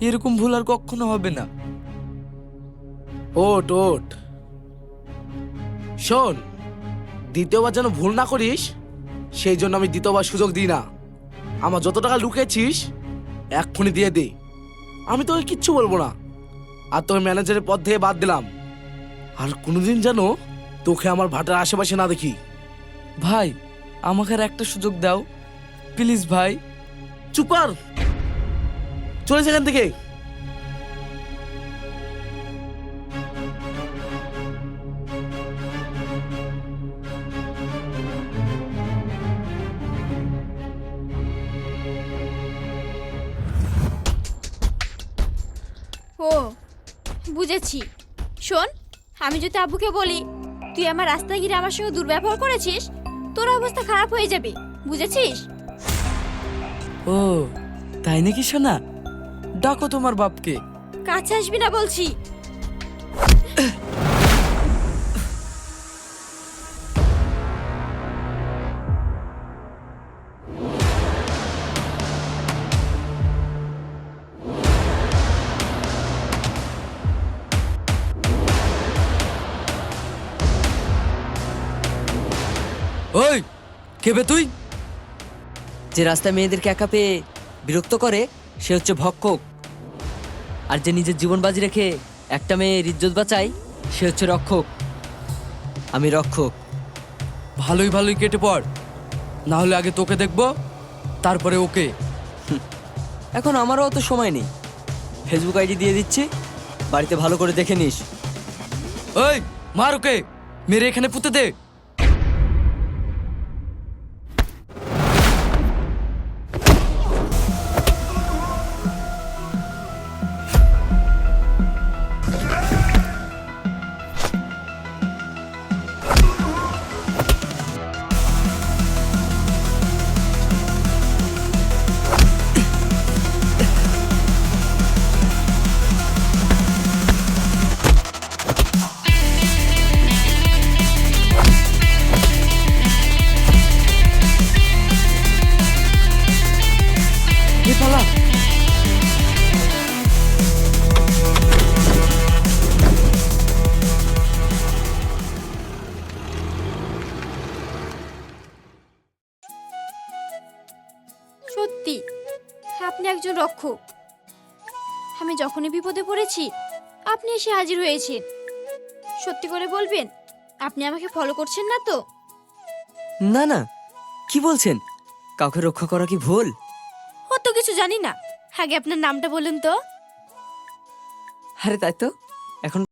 এরকম ভুল আর কখনো হবে না। ওট ওট, শোন, দ্বিতীয়বার যেন ভুল না করিস সেই জন্য আমি দ্বিতীয়বার সুযোগ দিই না। আমার যত টাকা লুকিয়েছিস এক্ষুনি দিয়ে দে, আমি তোকে কিচ্ছু বলবো না। আর তোকে ম্যানেজারের পদ থেকে বাদ দিলাম। আর কোনোদিন যেন তোকে আমার ভাটার আশেপাশে না দেখি। ভাই, আমাকে আর একটা সুযোগ দাও প্লিজ ভাই। চুপ কর, চলে সেখান থেকে। ও বুঝেছি। শোন, আমি যদি আব্বুকে বলি তুই আমার রাস্তায় ঘিরে আমার সঙ্গে দুর্ব্যবহার করেছিস, তোর অবস্থা খারাপ হয়ে যাবে, বুঝেছিস? ও তাই নাকি সোনা? ডাকো তোমার বাপকে। কাছে আসবি না বলছি। ওই কেবে তুই? যে রাস্তায় মেয়েদেরকে একা পেয়ে বিরক্ত করে সে হচ্ছে ভক্ষক, আর যে নিজের জীবন বাজি রেখে একটা মেয়ের ইজ্জত বাঁচায় সে হচ্ছে রক্ষক। আমি রক্ষক। ভালোই ভালোই কেটে পড়, না হলে আগে তোকে দেখবো তারপরে ওকে। এখন আমারও অত সময় নেই, ফেসবুক আইডি দিয়ে দিচ্ছি, বাড়িতে ভালো করে দেখে নিস। ওই মার ওকে, মেরে এখানে পুঁতে দে। এ পালা। সত্যি আপনি একজন রক্ষক। আমি যখনই বিপদে পড়েছি আপনি এসে হাজির হয়েছেন। সত্যি করে বলবেন আপনি আমাকে ফলো করছেন না তো? না না, কি বলছেন? কাউকে রক্ষা করা কি ভুল? অত কিছু জানি না, আগে আপনার নামটা বলুন তো। আরে তাই তো, এখন